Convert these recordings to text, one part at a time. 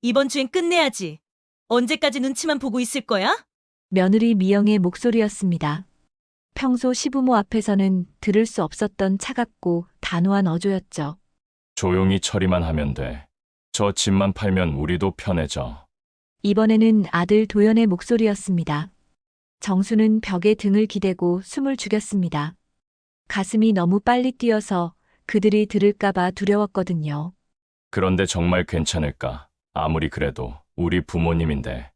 이번 주엔 끝내야지. 언제까지 눈치만 보고 있을 거야? 며느리 미영의 목소리였습니다. 평소 시부모 앞에서는 들을 수 없었던 차갑고 단호한 어조였죠. 조용히 처리만 하면 돼. 저 집만 팔면 우리도 편해져. 이번에는 아들 도연의 목소리였습니다. 정수는 벽에 등을 기대고 숨을 죽였습니다. 가슴이 너무 빨리 뛰어서 그들이 들을까봐 두려웠거든요. 그런데 정말 괜찮을까? 아무리 그래도 우리 부모님인데.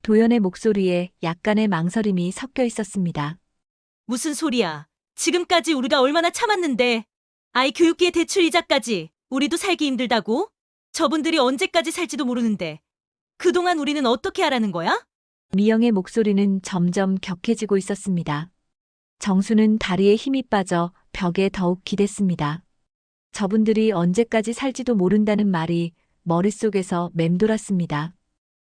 도연의 목소리에 약간의 망설임이 섞여 있었습니다. 무슨 소리야. 지금까지 우리가 얼마나 참았는데. 아이 교육비에 대출 이자까지 우리도 살기 힘들다고? 저분들이 언제까지 살지도 모르는데. 그동안 우리는 어떻게 하라는 거야? 미영의 목소리는 점점 격해지고 있었습니다. 정수는 다리에 힘이 빠져 벽에 더욱 기댔습니다. 저분들이 언제까지 살지도 모른다는 말이 머릿속에서 맴돌았습니다.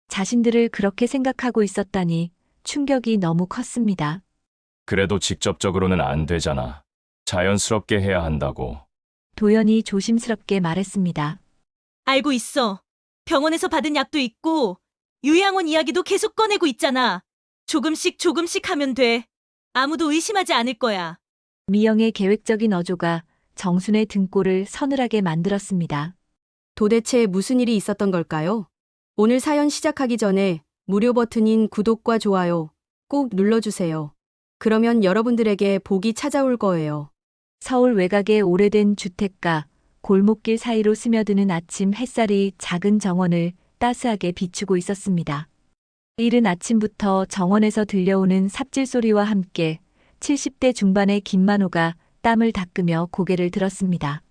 자신들을 그렇게 생각하고 있었다니 충격이 너무 컸습니다. 그래도 직접적으로는 안 되잖아. 자연스럽게 해야 한다고. 도연이 조심스럽게 말했습니다. 알고 있어. 병원에서 받은 약도 있고 요양원 이야기도 계속 꺼내고 있잖아. 조금씩 조금씩 하면 돼. 아무도 의심하지 않을 거야. 미영의 계획적인 어조가 정순의 등골을 서늘하게 만들었습니다. 도대체 무슨 일이 있었던 걸까요? 오늘 사연 시작하기 전에 무료 버튼인 구독과 좋아요 꼭 눌러주세요. 그러면 여러분들에게 복이 찾아올 거예요. 서울 외곽의 오래된 주택가, 골목길 사이로 스며드는 아침 햇살이 작은 정원을 따스하게 비추고 있었습니다. 이른 아침부터 정원에서 들려오는 삽질 소리와 함께 70대 중반의 김만호가 땀을 닦으며 고개를 들었습니다.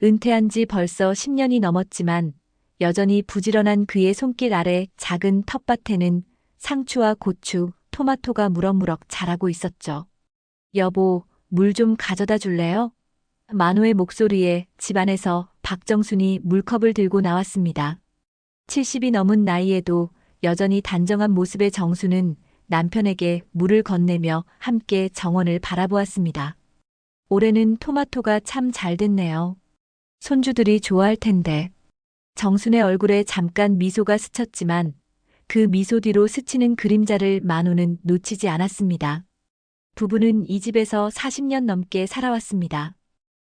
은퇴한 지 벌써 10년이 넘었지만 여전히 부지런한 그의 손길 아래 작은 텃밭에는 상추와 고추, 토마토가 무럭무럭 자라고 있었죠. 여보, 물 좀 가져다 줄래요? 만호의 목소리에 집안에서 박정순이 물컵을 들고 나왔습니다. 70이 넘은 나이에도 여전히 단정한 모습의 정수는 남편에게 물을 건네며 함께 정원을 바라보았습니다. 올해는 토마토가 참 잘 됐네요. 손주들이 좋아할 텐데. 정순의 얼굴에 잠깐 미소가 스쳤지만 그 미소 뒤로 스치는 그림자를 만호는 놓치지 않았습니다. 부부는 이 집에서 40년 넘게 살아왔습니다.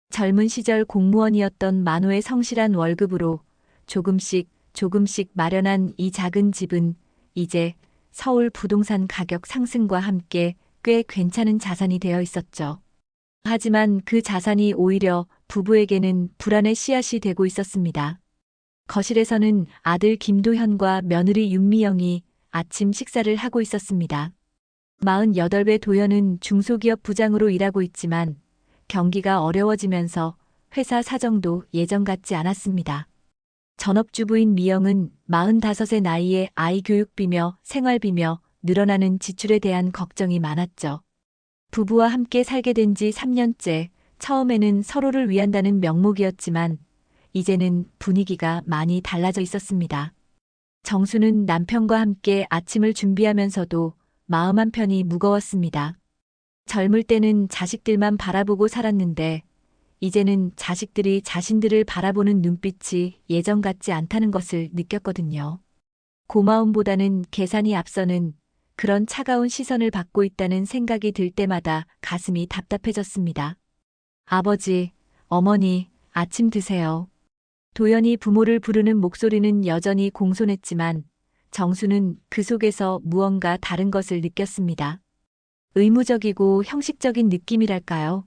젊은 시절 공무원이었던 만호의 성실한 월급으로 조금씩 마련한 이 작은 집은 이제 서울 부동산 가격 상승과 함께 꽤 괜찮은 자산이 되어 있었죠. 하지만 그 자산이 오히려 부부에게는 불안의 씨앗이 되고 있었습니다. 거실에서는 아들 김도현과 며느리 윤미영이 아침 식사를 하고 있었습니다. 48배 도현은 중소기업 부장으로 일하고 있지만 경기가 어려워지면서 회사 사정도 예전 같지 않았습니다. 전업주부인 미영은 45의 나이에 아이 교육비며 생활비며 늘어나는 지출에 대한 걱정이 많았죠. 부부와 함께 살게 된 지 3년째, 처음에는 서로를 위한다는 명목이었지만 이제는 분위기가 많이 달라져 있었습니다. 정수는 남편과 함께 아침을 준비하면서도 마음 한편이 무거웠습니다. 젊을 때는 자식들만 바라보고 살았는데 이제는 자식들이 자신들을 바라보는 눈빛이 예전 같지 않다는 것을 느꼈거든요. 고마움보다는 계산이 앞서는 그런 차가운 시선을 받고 있다는 생각이 들 때마다 가슴이 답답해졌습니다. 아버지, 어머니, 아침 드세요. 도연이 부모를 부르는 목소리는 여전히 공손했지만 정수는 그 속에서 무언가 다른 것을 느꼈습니다. 의무적이고 형식적인 느낌이랄까요?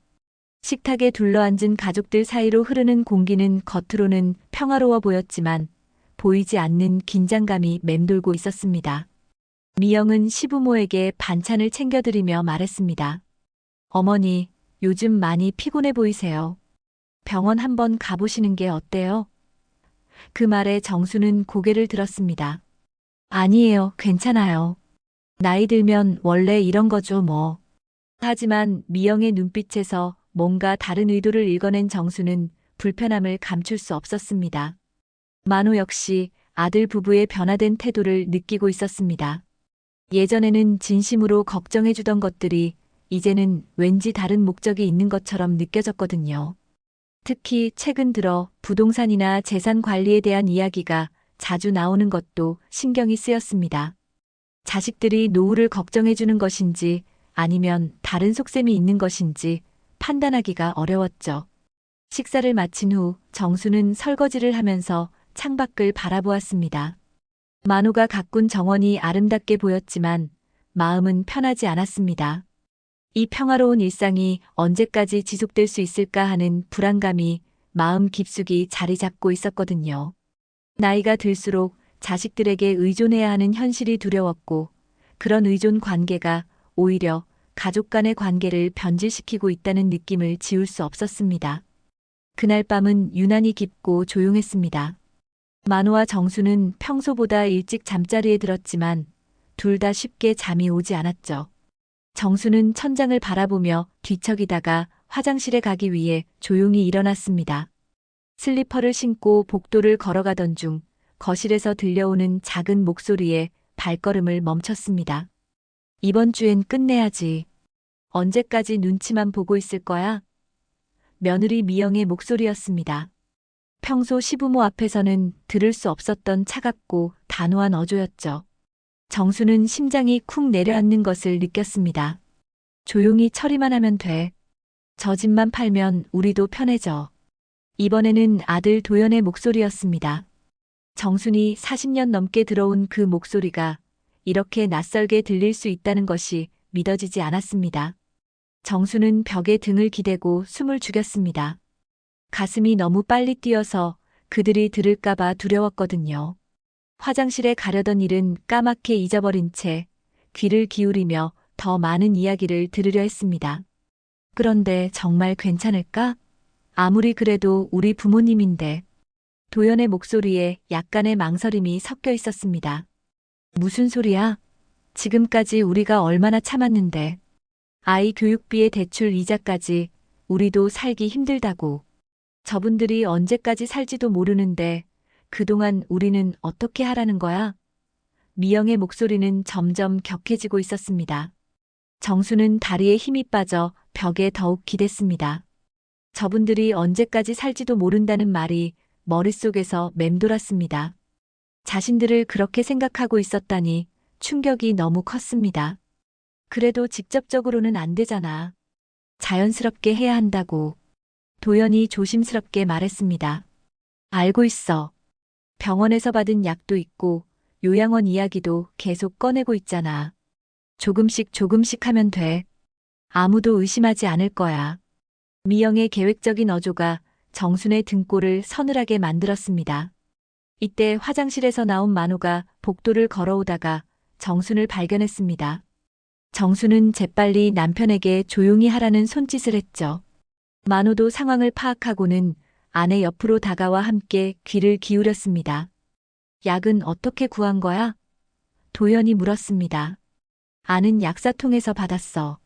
식탁에 둘러앉은 가족들 사이로 흐르는 공기는 겉으로는 평화로워 보였지만 보이지 않는 긴장감이 맴돌고 있었습니다. 미영은 시부모에게 반찬을 챙겨드리며 말했습니다. 어머니, 요즘 많이 피곤해 보이세요. 병원 한번 가보시는 게 어때요? 그 말에 정수는 고개를 들었습니다. 아니에요, 괜찮아요. 나이 들면 원래 이런 거죠, 뭐. 하지만 미영의 눈빛에서 뭔가 다른 의도를 읽어낸 정수는 불편함을 감출 수 없었습니다. 만호 역시 아들 부부의 변화된 태도를 느끼고 있었습니다. 예전에는 진심으로 걱정해주던 것들이 이제는 왠지 다른 목적이 있는 것처럼 느껴졌거든요. 특히 최근 들어 부동산이나 재산 관리에 대한 이야기가 자주 나오는 것도 신경이 쓰였습니다. 자식들이 노후를 걱정해 주는 것인지 아니면 다른 속셈이 있는 것인지 판단하기가 어려웠죠. 식사를 마친 후 정수는 설거지를 하면서 창밖을 바라보았습니다. 만호가 가꾼 정원이 아름답게 보였지만 마음은 편하지 않았습니다. 이 평화로운 일상이 언제까지 지속될 수 있을까 하는 불안감이 마음 깊숙이 자리 잡고 있었거든요. 나이가 들수록 자식들에게 의존해야 하는 현실이 두려웠고, 그런 의존 관계가 오히려 가족 간의 관계를 변질시키고 있다는 느낌을 지울 수 없었습니다. 그날 밤은 유난히 깊고 조용했습니다. 만호와 정수는 평소보다 일찍 잠자리에 들었지만 둘 다 쉽게 잠이 오지 않았죠. 정수는 천장을 바라보며 뒤척이다가 화장실에 가기 위해 조용히 일어났습니다. 슬리퍼를 신고 복도를 걸어가던 중 거실에서 들려오는 작은 목소리에 발걸음을 멈췄습니다. 이번 주엔 끝내야지. 언제까지 눈치만 보고 있을 거야? 며느리 미영의 목소리였습니다. 평소 시부모 앞에서는 들을 수 없었던 차갑고 단호한 어조였죠. 정수는 심장이 쿵 내려앉는 것을 느꼈습니다. 조용히 처리만 하면 돼. 저 집만 팔면 우리도 편해져. 이번에는 아들 도연의 목소리였습니다. 정순이 40년 넘게 들어온 그 목소리가 이렇게 낯설게 들릴 수 있다는 것이 믿어지지 않았습니다. 정수는 벽에 등을 기대고 숨을 죽였습니다. 가슴이 너무 빨리 뛰어서 그들이 들을까봐 두려웠거든요. 화장실에 가려던 일은 까맣게 잊어버린 채 귀를 기울이며 더 많은 이야기를 들으려 했습니다. 그런데 정말 괜찮을까? 아무리 그래도 우리 부모님인데. 도연의 목소리에 약간의 망설임이 섞여 있었습니다. 무슨 소리야? 지금까지 우리가 얼마나 참았는데. 아이 교육비에 대출 이자까지 우리도 살기 힘들다고. 저분들이 언제까지 살지도 모르는데 그동안 우리는 어떻게 하라는 거야? 미영의 목소리는 점점 격해지고 있었습니다. 정수는 다리에 힘이 빠져 벽에 더욱 기댔습니다. 저분들이 언제까지 살지도 모른다는 말이 머릿속에서 맴돌았습니다. 자신들을 그렇게 생각하고 있었다니 충격이 너무 컸습니다. 그래도 직접적으로는 안 되잖아. 자연스럽게 해야 한다고. 도연이 조심스럽게 말했습니다. 알고 있어. 병원에서 받은 약도 있고 요양원 이야기도 계속 꺼내고 있잖아. 조금씩 하면 돼. 아무도 의심하지 않을 거야. 미영의 계획적인 어조가 정순의 등골을 서늘하게 만들었습니다. 이때 화장실에서 나온 만호가 복도를 걸어오다가 정순을 발견했습니다. 정순은 재빨리 남편에게 조용히 하라는 손짓을 했죠. 만호도 상황을 파악하고는 아내 옆으로 다가와 함께 귀를 기울였습니다. 약은 어떻게 구한 거야? 도연이 물었습니다. 아는 약사통에서 받았어.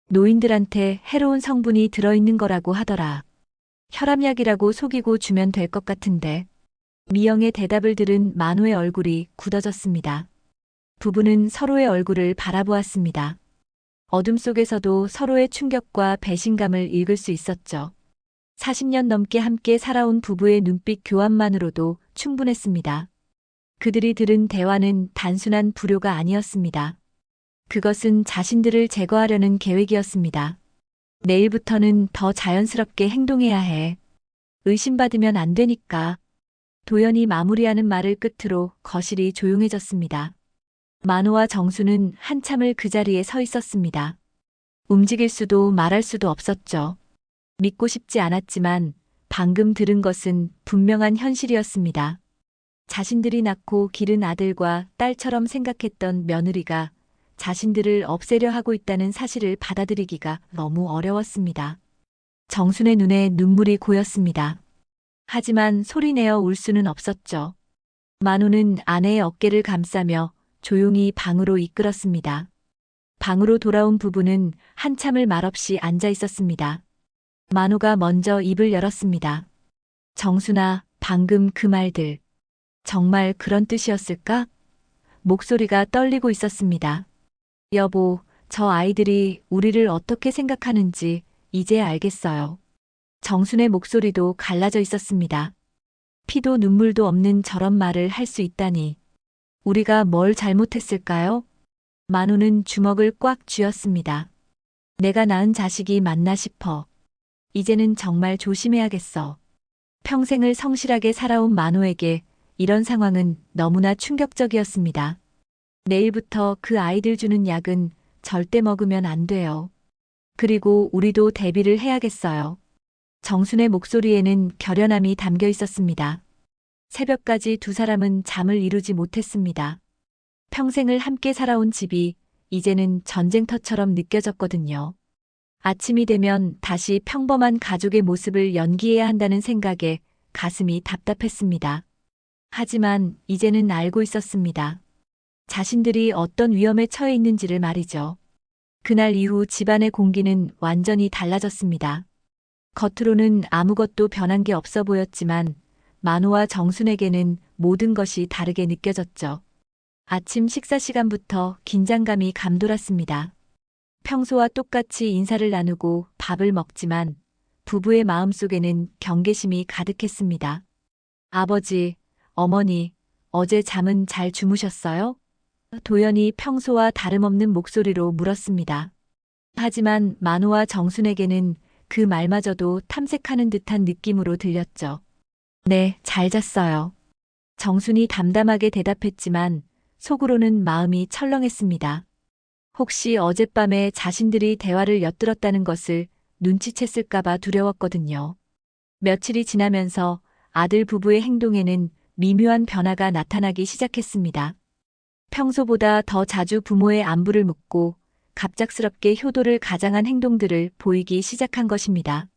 노인들한테 해로운 성분이 들어있는 거라고 하더라. 혈압약이라고 속이고 주면 될 것 같은데. 미영의 대답을 들은 만호의 얼굴이 굳어졌습니다. 부부는 서로의 얼굴을 바라보았습니다. 어둠 속에서도 서로의 충격과 배신감을 읽을 수 있었죠. 40년 넘게 함께 살아온 부부의 눈빛 교환만으로도 충분했습니다. 그들이 들은 대화는 단순한 불효가 아니었습니다. 그것은 자신들을 제거하려는 계획이었습니다. 내일부터는 더 자연스럽게 행동해야 해. 의심받으면 안 되니까. 도연이 마무리하는 말을 끝으로 거실이 조용해졌습니다. 만호와 정수는 한참을 그 자리에 서 있었습니다. 움직일 수도 말할 수도 없었죠. 믿고 싶지 않았지만 방금 들은 것은 분명한 현실이었습니다. 자신들이 낳고 기른 아들과 딸처럼 생각했던 며느리가 자신들을 없애려 하고 있다는 사실을 받아들이기가 너무 어려웠습니다. 정순의 눈에 눈물이 고였습니다. 하지만 소리내어 울 수는 없었죠. 만호는 아내의 어깨를 감싸며 조용히 방으로 이끌었습니다. 방으로 돌아온 부부는 한참을 말없이 앉아 있었습니다. 만호가 먼저 입을 열었습니다. 정순아, 방금 그 말들. 정말 그런 뜻이었을까? 목소리가 떨리고 있었습니다. 여보, 저 아이들이 우리를 어떻게 생각하는지 이제 알겠어요. 정순의 목소리도 갈라져 있었습니다. 피도 눈물도 없는 저런 말을 할 수 있다니. 우리가 뭘 잘못했을까요? 만호는 주먹을 꽉 쥐었습니다. 내가 낳은 자식이 맞나 싶어. 이제는 정말 조심해야겠어. 평생을 성실하게 살아온 만호에게 이런 상황은 너무나 충격적이었습니다. 내일부터 그 아이들 주는 약은 절대 먹으면 안 돼요. 그리고 우리도 대비를 해야겠어요. 정순의 목소리에는 결연함이 담겨 있었습니다. 새벽까지 두 사람은 잠을 이루지 못했습니다. 평생을 함께 살아온 집이 이제는 전쟁터처럼 느껴졌거든요. 아침이 되면 다시 평범한 가족의 모습을 연기해야 한다는 생각에 가슴이 답답했습니다. 하지만 이제는 알고 있었습니다. 자신들이 어떤 위험에 처해 있는지를 말이죠. 그날 이후 집안의 공기는 완전히 달라졌습니다. 겉으로는 아무것도 변한 게 없어 보였지만 만호와 정순에게는 모든 것이 다르게 느껴졌죠. 아침 식사 시간부터 긴장감이 감돌았습니다. 평소와 똑같이 인사를 나누고 밥을 먹지만 부부의 마음속에는 경계심이 가득했습니다. 아버지, 어머니, 어제 잠은 잘 주무셨어요? 도연이 평소와 다름없는 목소리로 물었습니다. 하지만 만호와 정순에게는 그 말마저도 탐색하는 듯한 느낌으로 들렸죠. 네, 잘 잤어요. 정순이 담담하게 대답했지만 속으로는 마음이 철렁했습니다. 혹시 어젯밤에 자신들이 대화를 엿들었다는 것을 눈치챘을까봐 두려웠거든요. 며칠이 지나면서 아들 부부의 행동에는 미묘한 변화가 나타나기 시작했습니다. 평소보다 더 자주 부모의 안부를 묻고 갑작스럽게 효도를 가장한 행동들을 보이기 시작한 것입니다.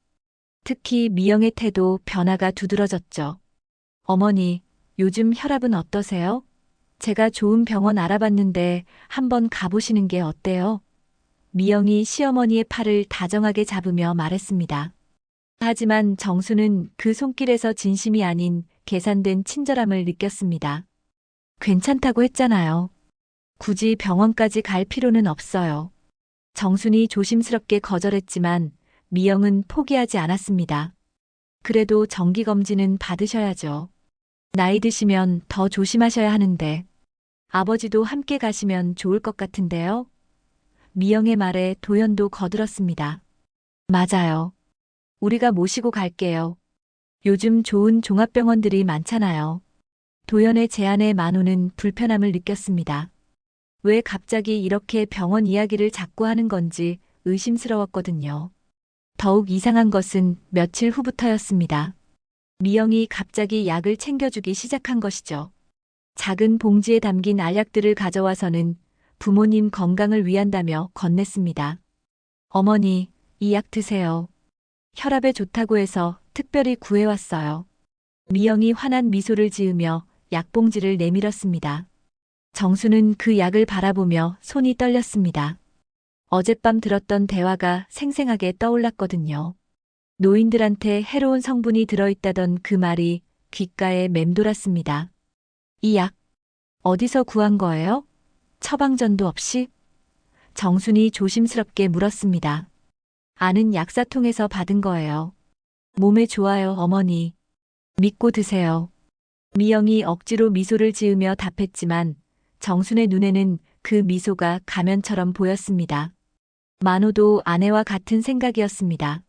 특히 미영의 태도 변화가 두드러졌죠. 어머니, 요즘 혈압은 어떠세요? 제가 좋은 병원 알아봤는데 한번 가보시는 게 어때요? 미영이 시어머니의 팔을 다정하게 잡으며 말했습니다. 하지만 정수는 그 손길에서 진심이 아닌 계산된 친절함을 느꼈습니다. 괜찮다고 했잖아요. 굳이 병원까지 갈 필요는 없어요. 정순이 조심스럽게 거절했지만 미영은 포기하지 않았습니다. 그래도 정기검진은 받으셔야죠. 나이 드시면 더 조심하셔야 하는데 아버지도 함께 가시면 좋을 것 같은데요. 미영의 말에 도연도 거들었습니다. 맞아요. 우리가 모시고 갈게요. 요즘 좋은 종합병원들이 많잖아요. 도연의 제안에 만호는 불편함을 느꼈습니다. 왜 갑자기 이렇게 병원 이야기를 자꾸 하는 건지 의심스러웠거든요. 더욱 이상한 것은 며칠 후부터였습니다. 미영이 갑자기 약을 챙겨주기 시작한 것이죠. 작은 봉지에 담긴 알약들을 가져와서는 부모님 건강을 위한다며 건넸습니다. 어머니, 이 약 드세요. 혈압에 좋다고 해서 특별히 구해왔어요. 미영이 환한 미소를 지으며 약봉지를 내밀었습니다. 정수는 그 약을 바라보며 손이 떨렸습니다. 어젯밤 들었던 대화가 생생하게 떠올랐거든요. 노인들한테 해로운 성분이 들어있다던 그 말이 귓가에 맴돌았습니다. 이 약, 어디서 구한 거예요? 처방전도 없이? 정순이 조심스럽게 물었습니다. 아는 약사통에서 받은 거예요. 몸에 좋아요, 어머니. 믿고 드세요. 미영이 억지로 미소를 지으며 답했지만 정순의 눈에는 그 미소가 가면처럼 보였습니다. 만호도 아내와 같은 생각이었습니다.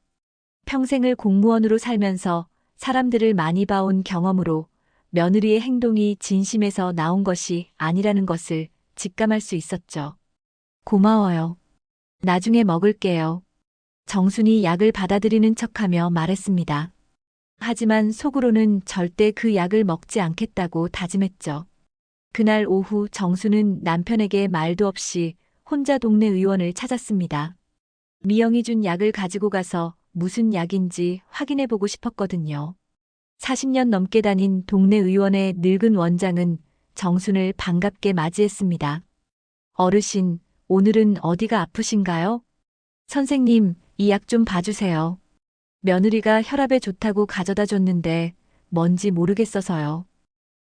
평생을 공무원으로 살면서 사람들을 많이 봐온 경험으로 며느리의 행동이 진심에서 나온 것이 아니라는 것을 직감할 수 있었죠. 고마워요. 나중에 먹을게요. 정순이 약을 받아들이는 척하며 말했습니다. 하지만 속으로는 절대 그 약을 먹지 않겠다고 다짐했죠. 그날 오후 정수는 남편에게 말도 없이 혼자 동네 의원을 찾았습니다. 미영이 준 약을 가지고 가서 무슨 약인지 확인해보고 싶었거든요. 40년 넘게 다닌 동네 의원의 늙은 원장은 정순을 반갑게 맞이했습니다. 어르신, 오늘은 어디가 아프신가요? 선생님, 이 약 좀 봐주세요. 며느리가 혈압에 좋다고 가져다 줬는데 뭔지 모르겠어서요.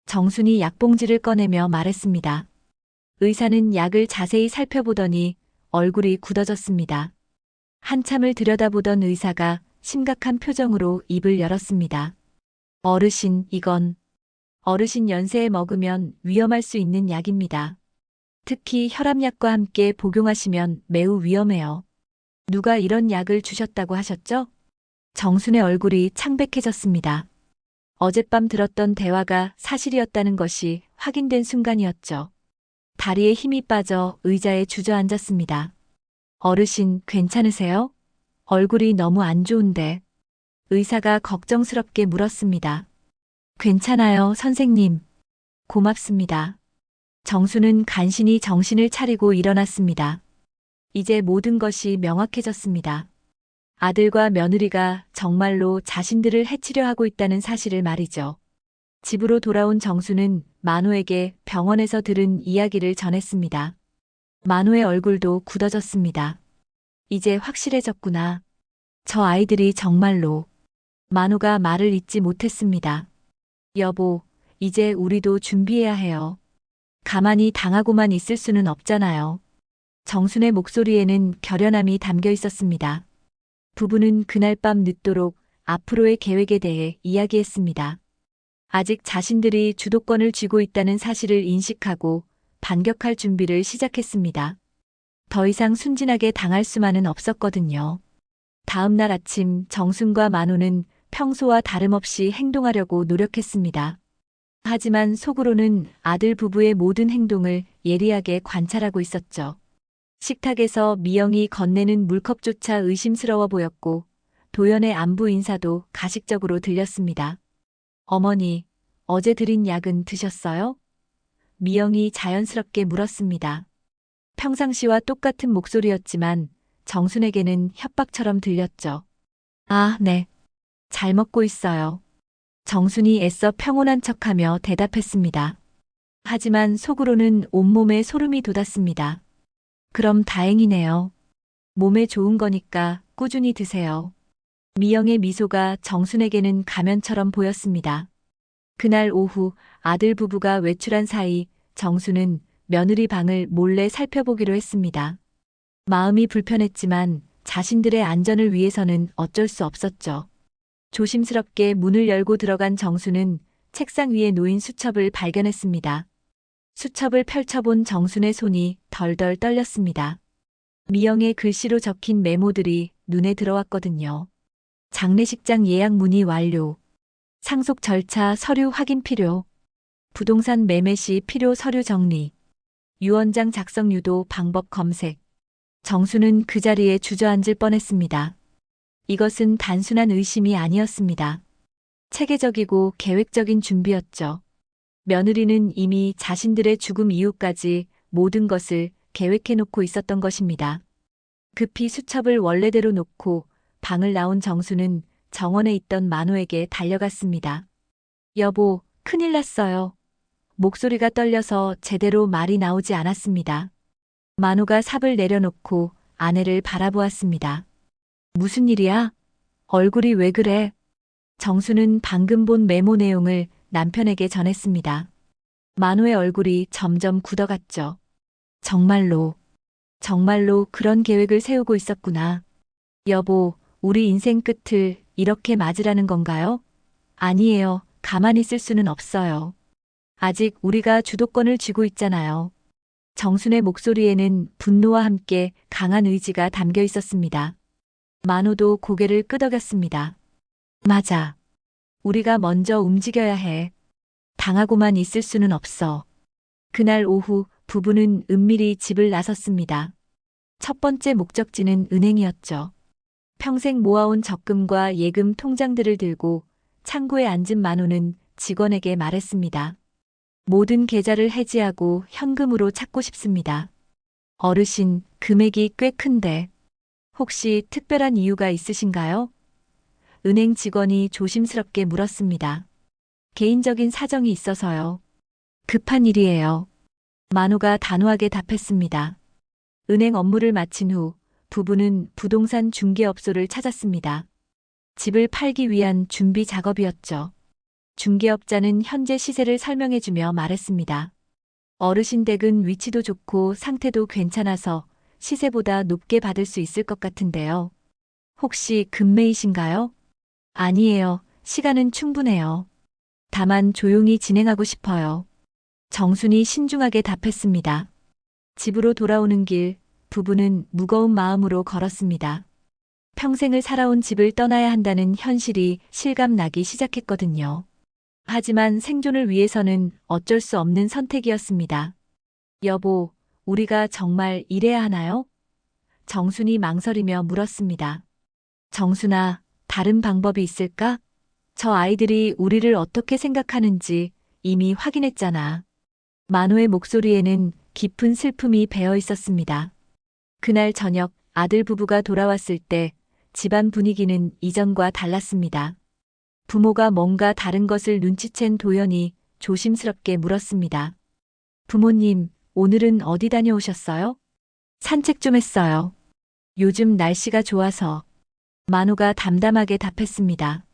정순이 약봉지를 꺼내며 말했습니다. 의사는 약을 자세히 살펴보더니 얼굴이 굳어졌습니다. 한참을 들여다보던 의사가 심각한 표정으로 입을 열었습니다. 어르신, 이건 어르신 연세에 먹으면 위험할 수 있는 약입니다. 특히 혈압약과 함께 복용하시면 매우 위험해요. 누가 이런 약을 주셨다고 하셨죠? 정순의 얼굴이 창백해졌습니다. 어젯밤 들었던 대화가 사실이었다는 것이 확인된 순간이었죠. 다리에 힘이 빠져 의자에 주저앉았습니다. 어르신, 괜찮으세요? 얼굴이 너무 안 좋은데. 의사가 걱정스럽게 물었습니다. 괜찮아요, 선생님. 고맙습니다. 정수는 간신히 정신을 차리고 일어났습니다. 이제 모든 것이 명확해졌습니다. 아들과 며느리가 정말로 자신들을 해치려 하고 있다는 사실을 말이죠. 집으로 돌아온 정수는 만호에게 병원에서 들은 이야기를 전했습니다. 만호의 얼굴도 굳어졌습니다. 이제 확실해졌구나. 저 아이들이 정말로. 만호가 말을 잇지 못했습니다. 여보, 이제 우리도 준비해야 해요. 가만히 당하고만 있을 수는 없잖아요. 정순의 목소리에는 결연함이 담겨 있었습니다. 부부는 그날 밤 늦도록 앞으로의 계획에 대해 이야기했습니다. 아직 자신들이 주도권을 쥐고 있다는 사실을 인식하고 반격할 준비를 시작했습니다. 더 이상 순진하게 당할 수만은 없었거든요. 다음 날 아침 정순과 만호는 평소와 다름없이 행동하려고 노력했습니다. 하지만 속으로는 아들 부부의 모든 행동을 예리하게 관찰하고 있었죠. 식탁에서 미영이 건네는 물컵조차 의심스러워 보였고 도연의 안부 인사도 가식적으로 들렸습니다. 어머니, 어제 드린 약은 드셨어요? 미영이 자연스럽게 물었습니다. 평상시와 똑같은 목소리였지만 정순에게는 협박처럼 들렸죠. 아, 네. 잘 먹고 있어요. 정순이 애써 평온한 척하며 대답했습니다. 하지만 속으로는 온몸에 소름이 돋았습니다. 그럼 다행이네요. 몸에 좋은 거니까 꾸준히 드세요. 미영의 미소가 정순에게는 가면처럼 보였습니다. 그날 오후 아들 부부가 외출한 사이 정순은 며느리 방을 몰래 살펴보기로 했습니다. 마음이 불편했지만 자신들의 안전을 위해서는 어쩔 수 없었죠. 조심스럽게 문을 열고 들어간 정순은 책상 위에 놓인 수첩을 발견했습니다. 수첩을 펼쳐본 정순의 손이 덜덜 떨렸습니다. 미영의 글씨로 적힌 메모들이 눈에 들어왔거든요. 장례식장 예약 문의 완료. 상속 절차 서류 확인 필요. 부동산 매매 시 필요 서류 정리. 유언장 작성 유도 방법 검색. 정수는 그 자리에 주저앉을 뻔했습니다. 이것은 단순한 의심이 아니었습니다. 체계적이고 계획적인 준비였죠. 며느리는 이미 자신들의 죽음 이후까지 모든 것을 계획해놓고 있었던 것입니다. 급히 수첩을 원래대로 놓고 방을 나온 정수는 정원에 있던 만호에게 달려갔습니다. 여보, 큰일 났어요. 목소리가 떨려서 제대로 말이 나오지 않았습니다. 만호가 삽을 내려놓고 아내를 바라보았습니다. 무슨 일이야? 얼굴이 왜 그래? 정수는 방금 본 메모 내용을 남편에게 전했습니다. 만호의 얼굴이 점점 굳어갔죠. 정말로 그런 계획을 세우고 있었구나. 여보, 우리 인생 끝을 이렇게 맞으라는 건가요? 아니에요. 가만히 있을 수는 없어요. 아직 우리가 주도권을 쥐고 있잖아요. 정순의 목소리에는 분노와 함께 강한 의지가 담겨 있었습니다. 만호도 고개를 끄덕였습니다. 맞아. 우리가 먼저 움직여야 해. 당하고만 있을 수는 없어. 그날 오후 부부는 은밀히 집을 나섰습니다. 첫 번째 목적지는 은행이었죠. 평생 모아온 적금과 예금 통장들을 들고 창구에 앉은 만호는 직원에게 말했습니다. 모든 계좌를 해지하고 현금으로 찾고 싶습니다. 어르신, 금액이 꽤 큰데 혹시 특별한 이유가 있으신가요? 은행 직원이 조심스럽게 물었습니다. 개인적인 사정이 있어서요. 급한 일이에요. 만호가 단호하게 답했습니다. 은행 업무를 마친 후 부부는 부동산 중개업소를 찾았습니다. 집을 팔기 위한 준비 작업이었죠. 중개업자는 현재 시세를 설명해주며 말했습니다. 어르신 댁은 위치도 좋고 상태도 괜찮아서 시세보다 높게 받을 수 있을 것 같은데요. 혹시 금매이신가요? 아니에요. 시간은 충분해요. 다만 조용히 진행하고 싶어요. 정순이 신중하게 답했습니다. 집으로 돌아오는 길, 부부는 무거운 마음으로 걸었습니다. 평생을 살아온 집을 떠나야 한다는 현실이 실감나기 시작했거든요. 하지만 생존을 위해서는 어쩔 수 없는 선택이었습니다. 여보, 우리가 정말 이래야 하나요? 정순이 망설이며 물었습니다. 정순아, 다른 방법이 있을까? 저 아이들이 우리를 어떻게 생각하는지 이미 확인했잖아. 만호의 목소리에는 깊은 슬픔이 배어 있었습니다. 그날 저녁 아들 부부가 돌아왔을 때 집안 분위기는 이전과 달랐습니다. 부모가 뭔가 다른 것을 눈치챈 도연이 조심스럽게 물었습니다. 부모님, 오늘은 어디 다녀오셨어요? 산책 좀 했어요. 요즘 날씨가 좋아서. 만호가 담담하게 답했습니다.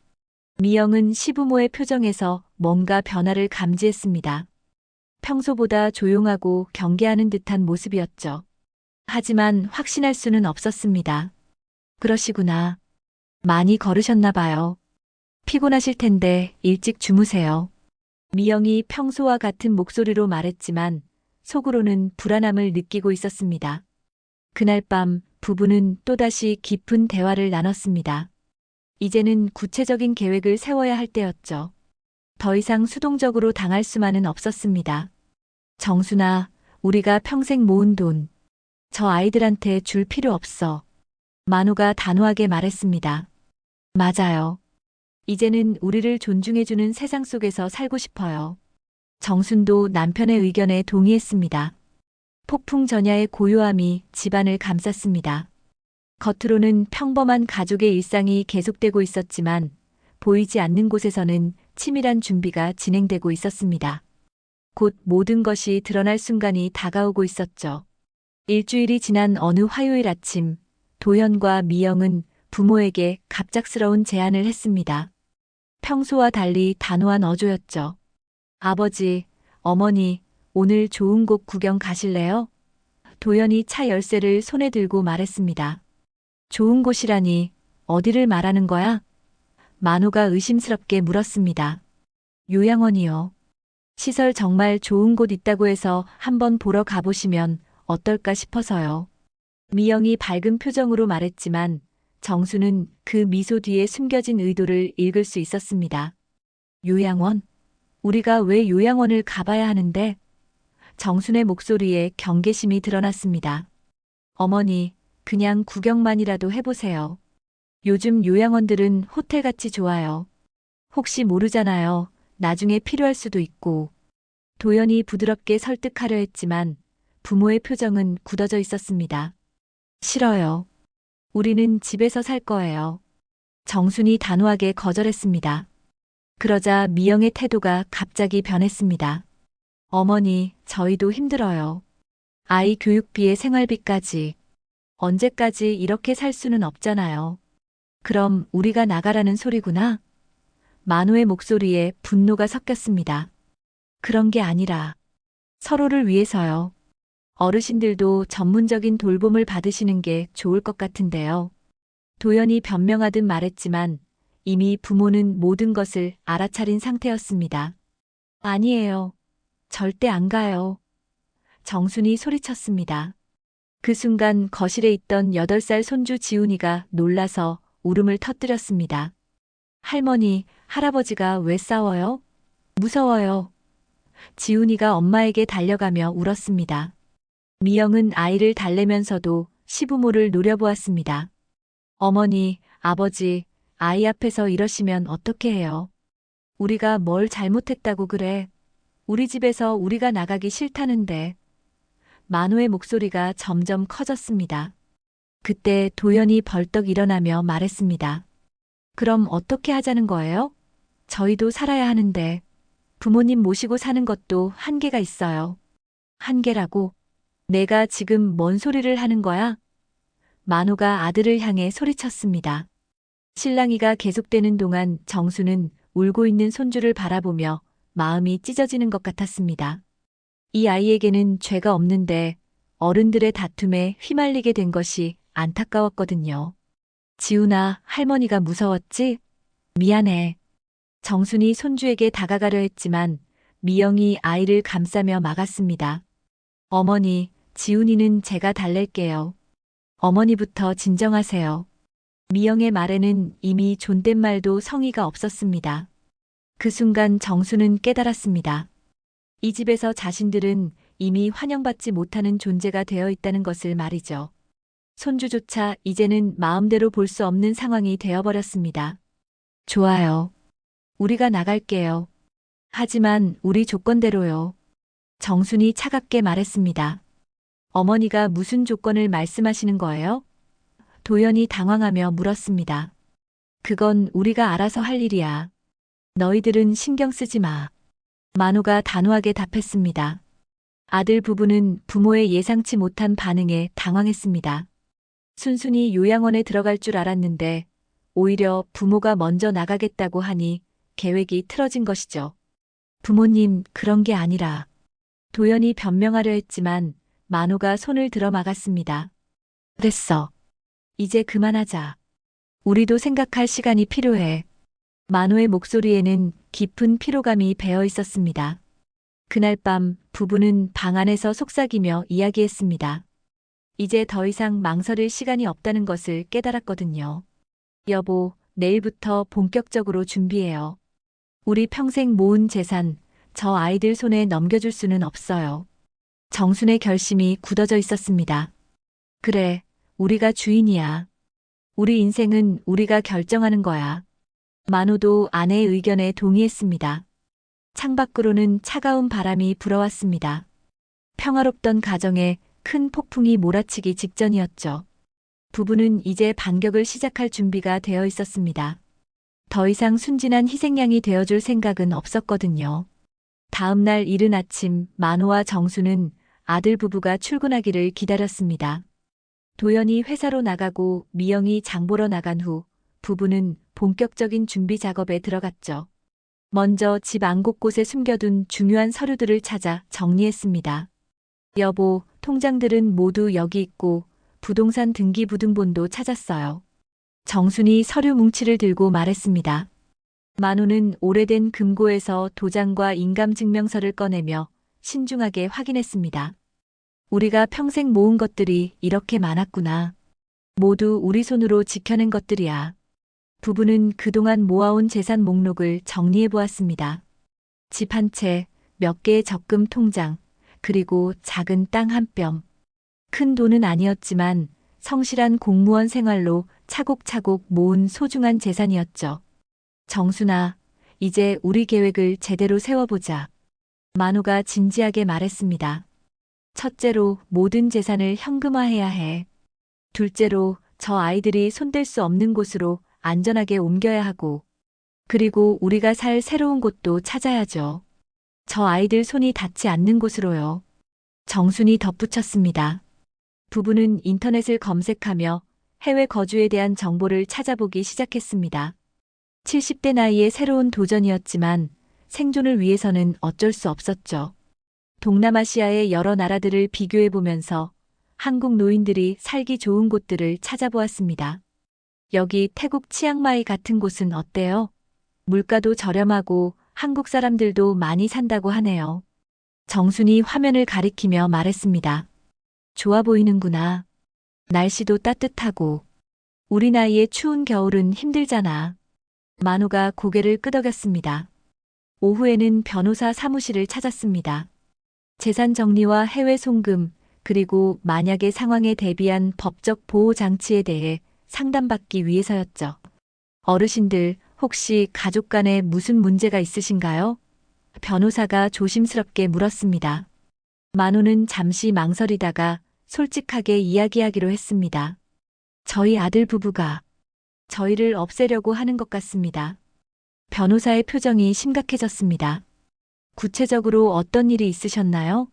미영은 시부모의 표정에서 뭔가 변화를 감지했습니다. 평소보다 조용하고 경계하는 듯한 모습이었죠. 하지만 확신할 수는 없었습니다. 그러시구나. 많이 걸으셨나 봐요. 피곤하실 텐데 일찍 주무세요. 미영이 평소와 같은 목소리로 말했지만 속으로는 불안함을 느끼고 있었습니다. 그날 밤 부부는 또다시 깊은 대화를 나눴습니다. 이제는 구체적인 계획을 세워야 할 때였죠. 더 이상 수동적으로 당할 수만은 없었습니다. 정순아, 우리가 평생 모은 돈, 저 아이들한테 줄 필요 없어. 만호가 단호하게 말했습니다. 맞아요. 이제는 우리를 존중해주는 세상 속에서 살고 싶어요. 정순도 남편의 의견에 동의했습니다. 폭풍 전야의 고요함이 집안을 감쌌습니다. 겉으로는 평범한 가족의 일상이 계속되고 있었지만 보이지 않는 곳에서는 치밀한 준비가 진행되고 있었습니다. 곧 모든 것이 드러날 순간이 다가오고 있었죠. 일주일이 지난 어느 화요일 아침, 도현과 미영은 부모에게 갑작스러운 제안을 했습니다. 평소와 달리 단호한 어조였죠. 아버지, 어머니, 오늘 좋은 곳 구경 가실래요? 도연이 차 열쇠를 손에 들고 말했습니다. 좋은 곳이라니 어디를 말하는 거야? 만호가 의심스럽게 물었습니다. 요양원이요. 시설 정말 좋은 곳 있다고 해서 한번 보러 가보시면 어떨까 싶어서요. 미영이 밝은 표정으로 말했지만 정수는 그 미소 뒤에 숨겨진 의도를 읽을 수 있었습니다. 요양원? 우리가 왜 요양원을 가봐야 하는데? 정순의 목소리에 경계심이 드러났습니다. 어머니, 그냥 구경만이라도 해보세요. 요즘 요양원들은 호텔같이 좋아요. 혹시 모르잖아요. 나중에 필요할 수도 있고. 도연이 부드럽게 설득하려 했지만 부모의 표정은 굳어져 있었습니다. 싫어요. 우리는 집에서 살 거예요. 정순이 단호하게 거절했습니다. 그러자 미영의 태도가 갑자기 변했습니다. 어머니, 저희도 힘들어요. 아이 교육비에 생활비까지. 언제까지 이렇게 살 수는 없잖아요. 그럼 우리가 나가라는 소리구나. 만호의 목소리에 분노가 섞였습니다. 그런 게 아니라 서로를 위해서요. 어르신들도 전문적인 돌봄을 받으시는 게 좋을 것 같은데요. 도연이 변명하듯 말했지만 이미 부모는 모든 것을 알아차린 상태였습니다. 아니에요. 절대 안 가요. 정순이 소리쳤습니다. 그 순간 거실에 있던 8살 손주 지훈이가 놀라서 울음을 터뜨렸습니다. 할머니, 할아버지가 왜 싸워요? 무서워요. 지훈이가 엄마에게 달려가며 울었습니다. 미영은 아이를 달래면서도 시부모를 노려보았습니다. 어머니, 아버지, 아이 앞에서 이러시면 어떻게 해요? 우리가 뭘 잘못했다고 그래? 우리 집에서 우리가 나가기 싫다는데. 만호의 목소리가 점점 커졌습니다. 그때 도연이 벌떡 일어나며 말했습니다. 그럼 어떻게 하자는 거예요? 저희도 살아야 하는데. 부모님 모시고 사는 것도 한계가 있어요. 한계라고? 내가 지금 뭔 소리를 하는 거야? 만호가 아들을 향해 소리쳤습니다. 실랑이가 계속되는 동안 정수는 울고 있는 손주를 바라보며 마음이 찢어지는 것 같았습니다. 이 아이에게는 죄가 없는데 어른들의 다툼에 휘말리게 된 것이 안타까웠거든요. 지훈아, 할머니가 무서웠지? 미안해. 정순이 손주에게 다가가려 했지만 미영이 아이를 감싸며 막았습니다. 어머니, 지훈이는 제가 달랠게요. 어머니부터 진정하세요. 미영의 말에는 이미 존댓말도 성의가 없었습니다. 그 순간 정수는 깨달았습니다. 이 집에서 자신들은 이미 환영받지 못하는 존재가 되어 있다는 것을 말이죠. 손주조차 이제는 마음대로 볼 수 없는 상황이 되어버렸습니다. 좋아요. 우리가 나갈게요. 하지만 우리 조건대로요. 정순이 차갑게 말했습니다. 어머니가 무슨 조건을 말씀하시는 거예요? 도연이 당황하며 물었습니다. 그건 우리가 알아서 할 일이야. 너희들은 신경 쓰지 마. 만호가 단호하게 답했습니다. 아들 부부는 부모의 예상치 못한 반응에 당황했습니다. 순순히 요양원에 들어갈 줄 알았는데 오히려 부모가 먼저 나가겠다고 하니 계획이 틀어진 것이죠. 부모님, 그런 게 아니라. 도연이 변명하려 했지만 만호가 손을 들어 막았습니다. 됐어. 이제 그만하자. 우리도 생각할 시간이 필요해. 만호의 목소리에는 깊은 피로감이 배어 있었습니다. 그날 밤 부부는 방 안에서 속삭이며 이야기했습니다. 이제 더 이상 망설일 시간이 없다는 것을 깨달았거든요. 여보, 내일부터 본격적으로 준비해요. 우리 평생 모은 재산, 저 아이들 손에 넘겨줄 수는 없어요. 정순의 결심이 굳어져 있었습니다. 그래, 우리가 주인이야. 우리 인생은 우리가 결정하는 거야. 만호도 아내의 의견에 동의했습니다. 창밖으로는 차가운 바람이 불어왔습니다. 평화롭던 가정에 큰 폭풍이 몰아치기 직전이었죠. 부부는 이제 반격을 시작할 준비가 되어 있었습니다. 더 이상 순진한 희생양이 되어줄 생각은 없었거든요. 다음 날 이른 아침 만호와 정수는 아들 부부가 출근하기를 기다렸습니다. 도연이 회사로 나가고 미영이 장 보러 나간 후 부부는 본격적인 준비 작업에 들어갔죠. 먼저 집 안 곳곳에 숨겨둔 중요한 서류들을 찾아 정리했습니다. 여보, 통장들은 모두 여기 있고 부동산 등기부등본도 찾았어요. 정순이 서류 뭉치를 들고 말했습니다. 만호는 오래된 금고에서 도장과 인감증명서를 꺼내며 신중하게 확인했습니다. 우리가 평생 모은 것들이 이렇게 많았구나. 모두 우리 손으로 지켜낸 것들이야. 부부는 그동안 모아온 재산 목록을 정리해 보았습니다. 집 한 채, 몇 개의 적금 통장, 그리고 작은 땅 한 뼘. 큰 돈은 아니었지만 성실한 공무원 생활로 차곡차곡 모은 소중한 재산이었죠. 정순아, 이제 우리 계획을 제대로 세워보자. 만호가 진지하게 말했습니다. 첫째로 모든 재산을 현금화해야 해. 둘째로 저 아이들이 손댈 수 없는 곳으로 안전하게 옮겨야 하고, 그리고 우리가 살 새로운 곳도 찾아야죠. 저 아이들 손이 닿지 않는 곳으로요. 정순이 덧붙였습니다. 부부는 인터넷을 검색하며 해외 거주에 대한 정보를 찾아보기 시작했습니다. 70대 나이의 새로운 도전이었지만 생존을 위해서는 어쩔 수 없었죠. 동남아시아의 여러 나라들을 비교해 보면서 한국 노인들이 살기 좋은 곳들을 찾아보았습니다. 여기 태국 치앙마이 같은 곳은 어때요? 물가도 저렴하고 한국 사람들도 많이 산다고 하네요. 정순이 화면을 가리키며 말했습니다. 좋아 보이는구나. 날씨도 따뜻하고. 우리 나이에 추운 겨울은 힘들잖아. 만호가 고개를 끄덕였습니다. 오후에는 변호사 사무실을 찾았습니다. 재산 정리와 해외 송금, 그리고 만약의 상황에 대비한 법적 보호 장치에 대해 상담받기 위해서였죠. 어르신들, 혹시 가족 간에 무슨 문제가 있으신가요? 변호사가 조심스럽게 물었습니다. 만호는 잠시 망설이다가 솔직하게 이야기하기로 했습니다. 저희 아들 부부가 저희를 없애려고 하는 것 같습니다. 변호사의 표정이 심각해졌습니다. 구체적으로 어떤 일이 있으셨나요?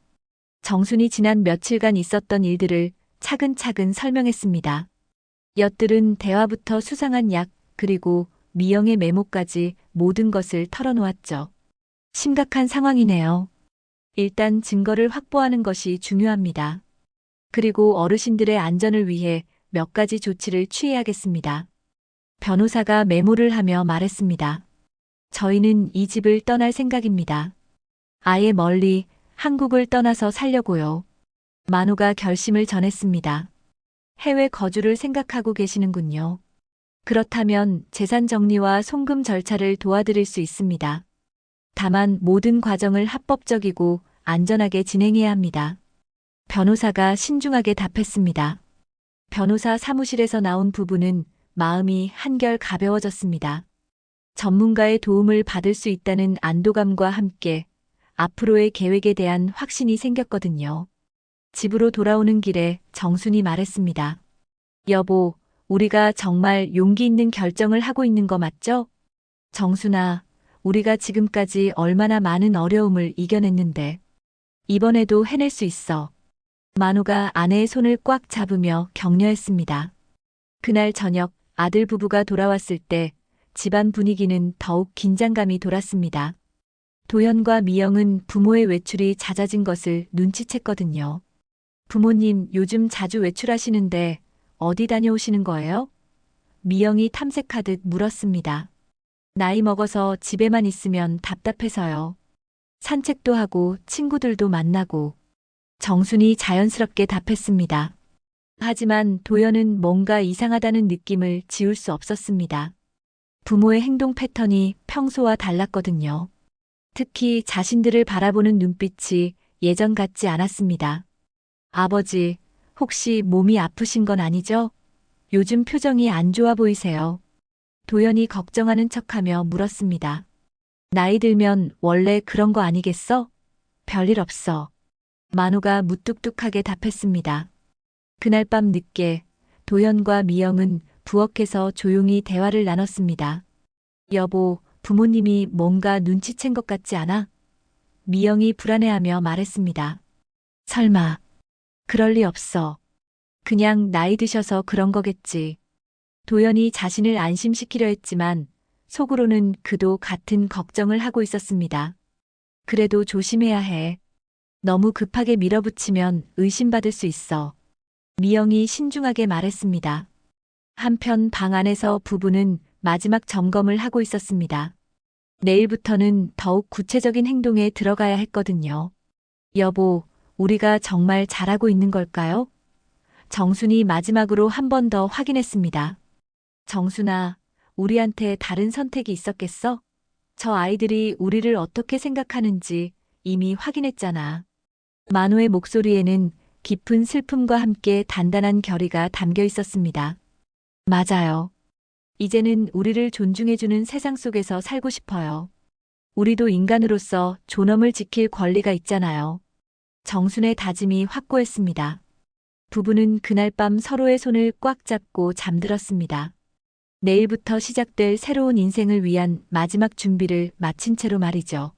정순이 지난 며칠간 있었던 일들을 차근차근 설명했습니다. 엿들은 대화부터 수상한 약, 그리고 미영의 메모까지 모든 것을 털어놓았죠. 심각한 상황이네요. 일단 증거를 확보하는 것이 중요합니다. 그리고 어르신들의 안전을 위해 몇 가지 조치를 취해야겠습니다. 변호사가 메모를 하며 말했습니다. 저희는 이 집을 떠날 생각입니다. 아예 멀리 한국을 떠나서 살려고요. 만호가 결심을 전했습니다. 해외 거주를 생각하고 계시는군요. 그렇다면 재산 정리와 송금 절차를 도와드릴 수 있습니다. 다만 모든 과정을 합법적이고 안전하게 진행해야 합니다. 변호사가 신중하게 답했습니다. 변호사 사무실에서 나온 부부는 마음이 한결 가벼워졌습니다. 전문가의 도움을 받을 수 있다는 안도감과 함께 앞으로의 계획에 대한 확신이 생겼거든요. 집으로 돌아오는 길에 정순이 말했습니다. 여보, 우리가 정말 용기 있는 결정을 하고 있는 거 맞죠? 정순아, 우리가 지금까지 얼마나 많은 어려움을 이겨냈는데 이번에도 해낼 수 있어. 만호가 아내의 손을 꽉 잡으며 격려했습니다. 그날 저녁 아들 부부가 돌아왔을 때 집안 분위기는 더욱 긴장감이 돌았습니다. 도현과 미영은 부모의 외출이 잦아진 것을 눈치챘거든요. 부모님 요즘 자주 외출하시는데 어디 다녀오시는 거예요? 미영이 탐색하듯 물었습니다. 나이 먹어서 집에만 있으면 답답해서요. 산책도 하고 친구들도 만나고. 정순이 자연스럽게 답했습니다. 하지만 도연은 뭔가 이상하다는 느낌을 지울 수 없었습니다. 부모의 행동 패턴이 평소와 달랐거든요. 특히 자신들을 바라보는 눈빛이 예전 같지 않았습니다. 아버지, 혹시 몸이 아프신 건 아니죠? 요즘 표정이 안 좋아 보이세요. 도연이 걱정하는 척하며 물었습니다. 나이 들면 원래 그런 거 아니겠어? 별일 없어. 만호가 무뚝뚝하게 답했습니다. 그날 밤 늦게 도연과 미영은 부엌에서 조용히 대화를 나눴습니다. 여보, 부모님이 뭔가 눈치챈 것 같지 않아? 미영이 불안해하며 말했습니다. 설마, 그럴 리 없어. 그냥 나이 드셔서 그런 거겠지. 도연이 자신을 안심시키려 했지만 속으로는 그도 같은 걱정을 하고 있었습니다. 그래도 조심해야 해. 너무 급하게 밀어붙이면 의심받을 수 있어. 미영이 신중하게 말했습니다. 한편 방 안에서 부부는 마지막 점검을 하고 있었습니다. 내일부터는 더욱 구체적인 행동에 들어가야 했거든요. 여보, 우리가 정말 잘하고 있는 걸까요? 정순이 마지막으로 한 번 더 확인했습니다. 정순아, 우리한테 다른 선택이 있었겠어? 저 아이들이 우리를 어떻게 생각하는지 이미 확인했잖아. 만호의 목소리에는 깊은 슬픔과 함께 단단한 결의가 담겨 있었습니다. 맞아요. 이제는 우리를 존중해주는 세상 속에서 살고 싶어요. 우리도 인간으로서 존엄을 지킬 권리가 있잖아요. 정순의 다짐이 확고했습니다. 부부는 그날 밤 서로의 손을 꽉 잡고 잠들었습니다. 내일부터 시작될 새로운 인생을 위한 마지막 준비를 마친 채로 말이죠.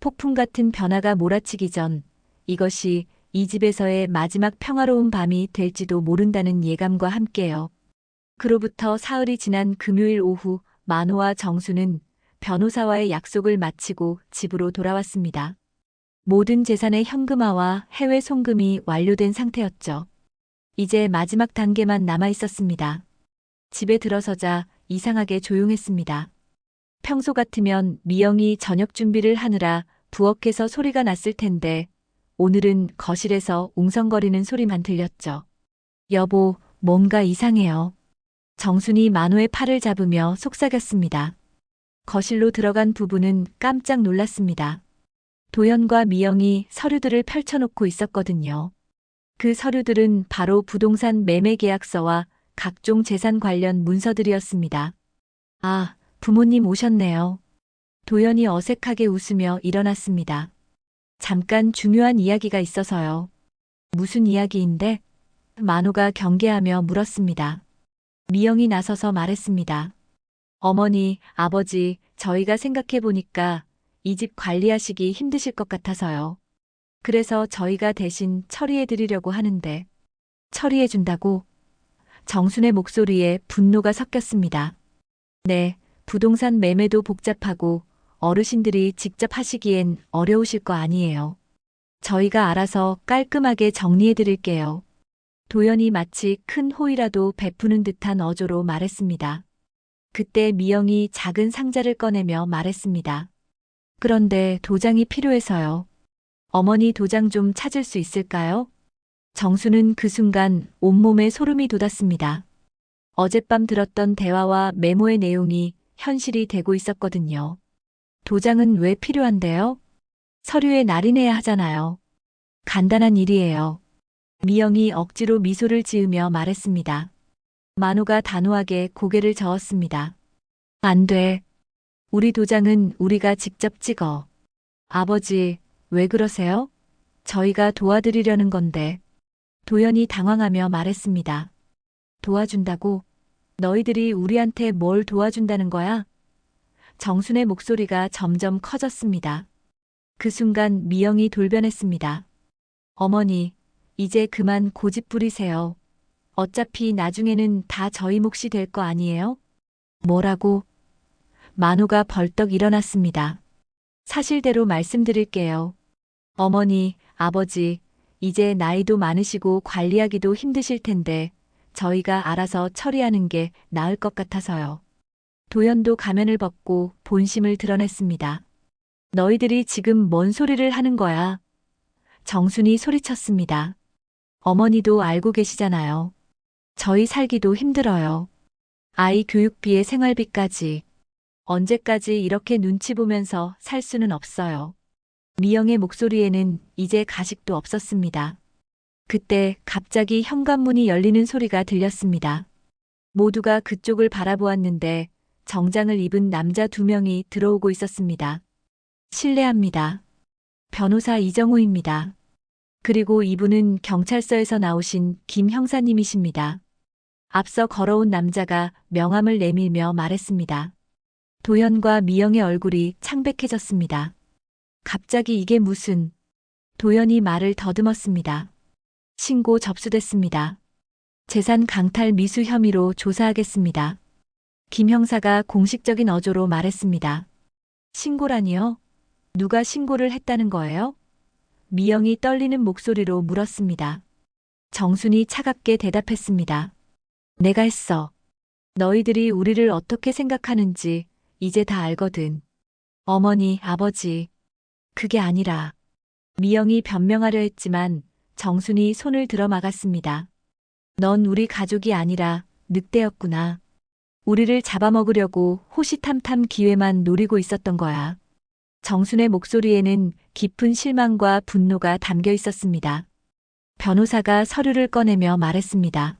폭풍 같은 변화가 몰아치기 전 이것이 이 집에서의 마지막 평화로운 밤이 될지도 모른다는 예감과 함께요. 그로부터 사흘이 지난 금요일 오후 만호와 정수는 변호사와의 약속을 마치고 집으로 돌아왔습니다. 모든 재산의 현금화와 해외 송금이 완료된 상태였죠. 이제 마지막 단계만 남아 있었습니다. 집에 들어서자 이상하게 조용했습니다. 평소 같으면 미영이 저녁 준비를 하느라 부엌에서 소리가 났을 텐데 오늘은 거실에서 웅성거리는 소리만 들렸죠. 여보, 뭔가 이상해요. 정순이 만호의 팔을 잡으며 속삭였습니다. 거실로 들어간 부부는 깜짝 놀랐습니다. 도연과 미영이 서류들을 펼쳐놓고 있었거든요. 그 서류들은 바로 부동산 매매 계약서와 각종 재산 관련 문서들이었습니다. 아, 부모님 오셨네요. 도연이 어색하게 웃으며 일어났습니다. 잠깐 중요한 이야기가 있어서요. 무슨 이야기인데? 만호가 경계하며 물었습니다. 미영이 나서서 말했습니다. 어머니, 아버지, 저희가 생각해보니까 이 집 관리하시기 힘드실 것 같아서요. 그래서 저희가 대신 처리해드리려고 하는데. 처리해준다고? 정순의 목소리에 분노가 섞였습니다. 네, 부동산 매매도 복잡하고 어르신들이 직접 하시기엔 어려우실 거 아니에요. 저희가 알아서 깔끔하게 정리해드릴게요. 도연이 마치 큰 호의라도 베푸는 듯한 어조로 말했습니다. 그때 미영이 작은 상자를 꺼내며 말했습니다. 그런데 도장이 필요해서요. 어머니 도장 좀 찾을 수 있을까요? 정수는 그 순간 온몸에 소름이 돋았습니다. 어젯밤 들었던 대화와 메모의 내용이 현실이 되고 있었거든요. 도장은 왜 필요한데요? 서류에 날인해야 하잖아요. 간단한 일이에요. 미영이 억지로 미소를 지으며 말했습니다. 만호가 단호하게 고개를 저었습니다. 안 돼. 우리 도장은 우리가 직접 찍어. 아버지, 왜 그러세요? 저희가 도와드리려는 건데. 도연이 당황하며 말했습니다. 도와준다고? 너희들이 우리한테 뭘 도와준다는 거야? 정순의 목소리가 점점 커졌습니다. 그 순간 미영이 돌변했습니다. 어머니, 이제 그만 고집 부리세요. 어차피 나중에는 다 저희 몫이 될 거 아니에요? 뭐라고? 만호가 벌떡 일어났습니다. 사실대로 말씀드릴게요. 어머니, 아버지, 이제 나이도 많으시고 관리하기도 힘드실 텐데 저희가 알아서 처리하는 게 나을 것 같아서요. 도연도 가면을 벗고 본심을 드러냈습니다. 너희들이 지금 뭔 소리를 하는 거야? 정순이 소리쳤습니다. 어머니도 알고 계시잖아요. 저희 살기도 힘들어요. 아이 교육비에 생활비까지. 언제까지 이렇게 눈치 보면서 살 수는 없어요. 미영의 목소리에는 이제 가식도 없었습니다. 그때 갑자기 현관문이 열리는 소리가 들렸습니다. 모두가 그쪽을 바라보았는데 정장을 입은 남자 2명이 들어오고 있었습니다. 실례합니다. 변호사 이정우입니다. 그리고 이분은 경찰서에서 나오신 김 형사님이십니다. 앞서 걸어온 남자가 명함을 내밀며 말했습니다. 도연과 미영의 얼굴이 창백해졌습니다. 갑자기 이게 무슨... 도연이 말을 더듬었습니다. 신고 접수됐습니다. 재산 강탈 미수 혐의로 조사하겠습니다. 김 형사가 공식적인 어조로 말했습니다. 신고라니요? 누가 신고를 했다는 거예요? 미영이 떨리는 목소리로 물었습니다. 정순이 차갑게 대답했습니다. 내가 했어. 너희들이 우리를 어떻게 생각하는지 이제 다 알거든. 어머니, 아버지. 그게 아니라. 미영이 변명하려 했지만 정순이 손을 들어 막았습니다. 넌 우리 가족이 아니라 늑대였구나. 우리를 잡아먹으려고 호시탐탐 기회만 노리고 있었던 거야. 정순의 목소리에는 깊은 실망과 분노가 담겨 있었습니다. 변호사가 서류를 꺼내며 말했습니다.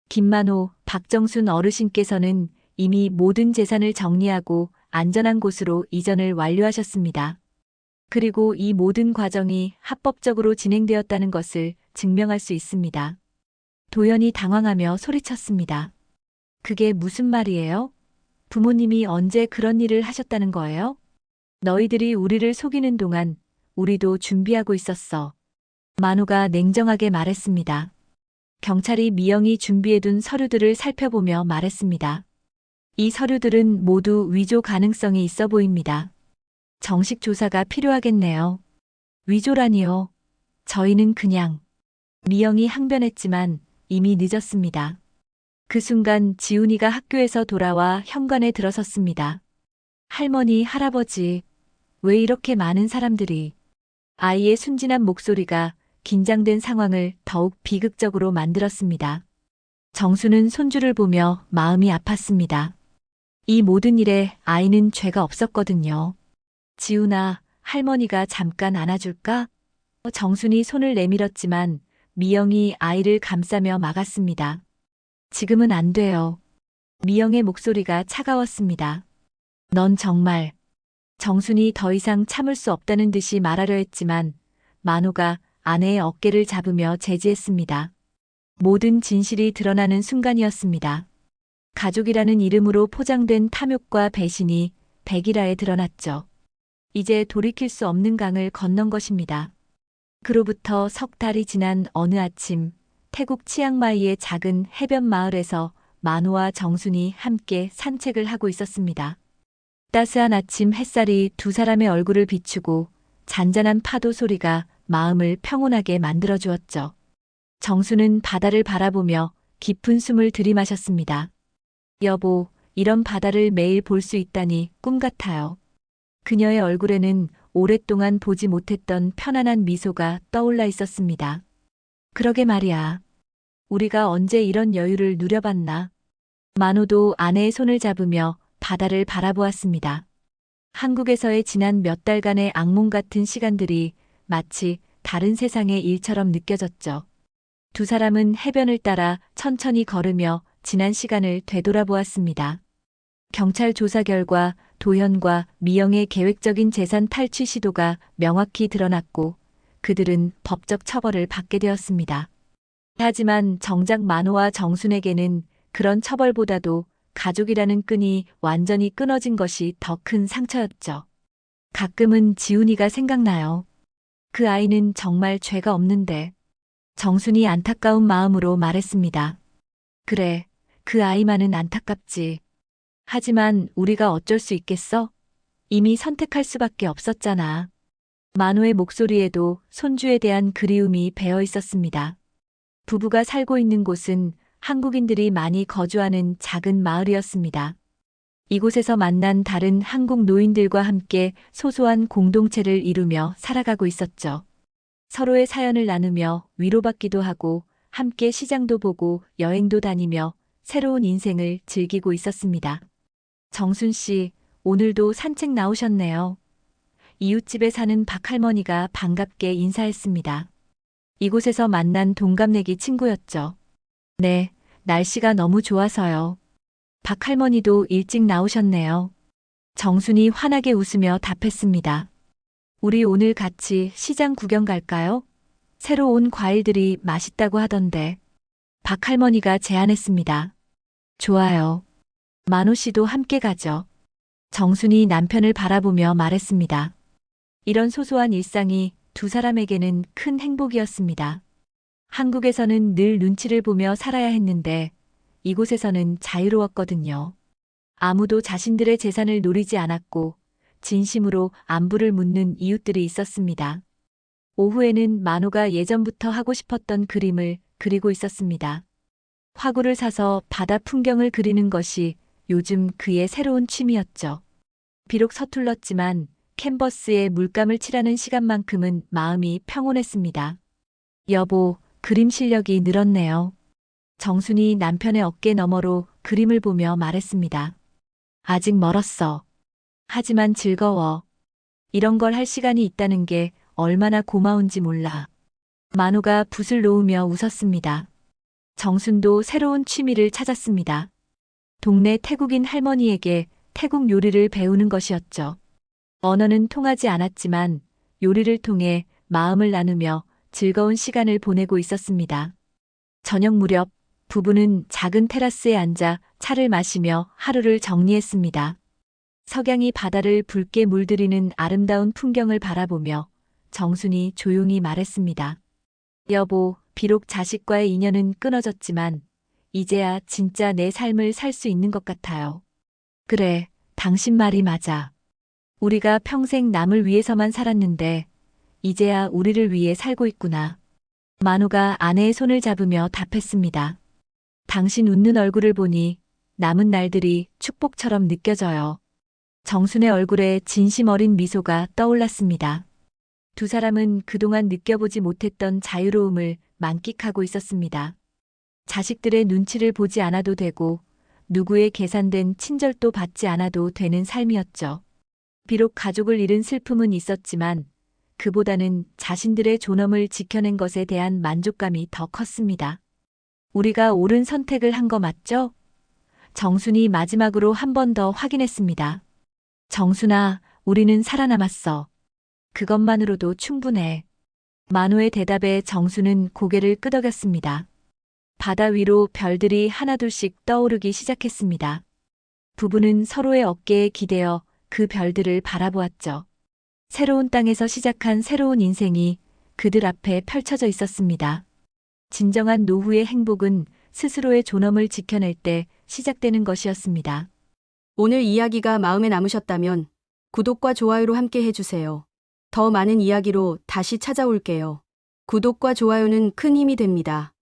김만호, 박정순 어르신께서는 이미 모든 재산을 정리하고 안전한 곳으로 이전을 완료하셨습니다. 그리고 이 모든 과정이 합법적으로 진행되었다는 것을 증명할 수 있습니다. 도연이 당황하며 소리쳤습니다. 그게 무슨 말이에요? 부모님이 언제 그런 일을 하셨다는 거예요? 너희들이 우리를 속이는 동안 우리도 준비하고 있었어. 만호가 냉정하게 말했습니다. 경찰이 미영이 준비해둔 서류들을 살펴보며 말했습니다. 이 서류들은 모두 위조 가능성이 있어 보입니다. 정식 조사가 필요하겠네요. 위조라니요. 저희는 그냥... 미영이 항변했지만 이미 늦었습니다. 그 순간 지훈이가 학교에서 돌아와 현관에 들어섰습니다. 할머니, 할아버지, 왜 이렇게 많은 사람들이... 아이의 순진한 목소리가 긴장된 상황을 더욱 비극적으로 만들었습니다. 정수는 손주를 보며 마음이 아팠습니다. 이 모든 일에 아이는 죄가 없었거든요. 지훈아, 할머니가 잠깐 안아줄까? 정순이 손을 내밀었지만 미영이 아이를 감싸며 막았습니다. 지금은 안 돼요. 미영의 목소리가 차가웠습니다. 넌 정말... 정순이 더 이상 참을 수 없다는 듯이 말하려 했지만 만호가 아내의 어깨를 잡으며 제지했습니다. 모든 진실이 드러나는 순간이었습니다. 가족이라는 이름으로 포장된 탐욕과 배신이 백일하에 드러났죠. 이제 돌이킬 수 없는 강을 건넌 것입니다. 그로부터 석 달이 지난 어느 아침, 태국 치앙마이의 작은 해변 마을에서 만호와 정순이 함께 산책을 하고 있었습니다. 따스한 아침 햇살이 두 사람의 얼굴을 비추고 잔잔한 파도 소리가 마음을 평온하게 만들어주었죠. 정수는 바다를 바라보며 깊은 숨을 들이마셨습니다. 여보, 이런 바다를 매일 볼 수 있다니 꿈 같아요. 그녀의 얼굴에는 오랫동안 보지 못했던 편안한 미소가 떠올라 있었습니다. 그러게 말이야. 우리가 언제 이런 여유를 누려봤나? 만호도 아내의 손을 잡으며 바다를 바라보았습니다. 한국에서의 지난 몇 달간의 악몽 같은 시간들이 마치 다른 세상의 일처럼 느껴졌죠. 두 사람은 해변을 따라 천천히 걸으며 지난 시간을 되돌아보았습니다. 경찰 조사 결과 도현과 미영의 계획적인 재산 탈취 시도가 명확히 드러났고 그들은 법적 처벌을 받게 되었습니다. 하지만 정작 만호와 정순에게는 그런 처벌보다도 가족이라는 끈이 완전히 끊어진 것이 더 큰 상처였죠. 가끔은 지훈이가 생각나요. 그 아이는 정말 죄가 없는데. 정순이 안타까운 마음으로 말했습니다. 그래, 그 아이만은 안타깝지. 하지만 우리가 어쩔 수 있겠어? 이미 선택할 수밖에 없었잖아. 만호의 목소리에도 손주에 대한 그리움이 배어 있었습니다. 부부가 살고 있는 곳은 한국인들이 많이 거주하는 작은 마을이었습니다. 이곳에서 만난 다른 한국 노인들과 함께 소소한 공동체를 이루며 살아가고 있었죠. 서로의 사연을 나누며 위로받기도 하고 함께 시장도 보고 여행도 다니며 새로운 인생을 즐기고 있었습니다. 정순 씨, 오늘도 산책 나오셨네요. 이웃집에 사는 박할머니가 반갑게 인사했습니다. 이곳에서 만난 동갑내기 친구였죠. 네, 날씨가 너무 좋아서요. 박할머니도 일찍 나오셨네요. 정순이 환하게 웃으며 답했습니다. 우리 오늘 같이 시장 구경 갈까요? 새로 온 과일들이 맛있다고 하던데. 박할머니가 제안했습니다. 좋아요. 만호 씨도 함께 가죠. 정순이 남편을 바라보며 말했습니다. 이런 소소한 일상이 두 사람에게는 큰 행복이었습니다. 한국에서는 늘 눈치를 보며 살아야 했는데 이곳에서는 자유로웠거든요. 아무도 자신들의 재산을 노리지 않았고 진심으로 안부를 묻는 이웃들이 있었습니다. 오후에는 만호가 예전부터 하고 싶었던 그림을 그리고 있었습니다. 화구를 사서 바다 풍경을 그리는 것이 요즘 그의 새로운 취미였죠. 비록 서툴렀지만 캔버스에 물감을 칠하는 시간만큼은 마음이 평온했습니다. 여보, 그림 실력이 늘었네요. 정순이 남편의 어깨 너머로 그림을 보며 말했습니다. 아직 멀었어. 하지만 즐거워. 이런 걸 할 시간이 있다는 게 얼마나 고마운지 몰라. 만호가 붓을 놓으며 웃었습니다. 정순도 새로운 취미를 찾았습니다. 동네 태국인 할머니에게 태국 요리를 배우는 것이었죠. 언어는 통하지 않았지만 요리를 통해 마음을 나누며 즐거운 시간을 보내고 있었습니다. 저녁 무렵 부부는 작은 테라스에 앉아 차를 마시며 하루를 정리했습니다. 석양이 바다를 붉게 물들이는 아름다운 풍경을 바라보며 정순이 조용히 말했습니다. 여보, 비록 자식과의 인연은 끊어졌지만 이제야 진짜 내 삶을 살 수 있는 것 같아요. 그래, 당신 말이 맞아. 우리가 평생 남을 위해서만 살았는데 이제야 우리를 위해 살고 있구나. 만호가 아내의 손을 잡으며 답했습니다. 당신 웃는 얼굴을 보니 남은 날들이 축복처럼 느껴져요. 정순의 얼굴에 진심 어린 미소가 떠올랐습니다. 두 사람은 그동안 느껴보지 못했던 자유로움을 만끽하고 있었습니다. 자식들의 눈치를 보지 않아도 되고 누구의 계산된 친절도 받지 않아도 되는 삶이었죠. 비록 가족을 잃은 슬픔은 있었지만 그보다는 자신들의 존엄을 지켜낸 것에 대한 만족감이 더 컸습니다. 우리가 옳은 선택을 한 거 맞죠? 정순이 마지막으로 한 번 더 확인했습니다. 정순아, 우리는 살아남았어. 그것만으로도 충분해. 만호의 대답에 정순은 고개를 끄덕였습니다. 바다 위로 별들이 하나둘씩 떠오르기 시작했습니다. 부부는 서로의 어깨에 기대어 그 별들을 바라보았죠. 새로운 땅에서 시작한 새로운 인생이 그들 앞에 펼쳐져 있었습니다. 진정한 노후의 행복은 스스로의 존엄을 지켜낼 때 시작되는 것이었습니다. 오늘 이야기가 마음에 남으셨다면 구독과 좋아요로 함께 해주세요. 더 많은 이야기로 다시 찾아올게요. 구독과 좋아요는 큰 힘이 됩니다.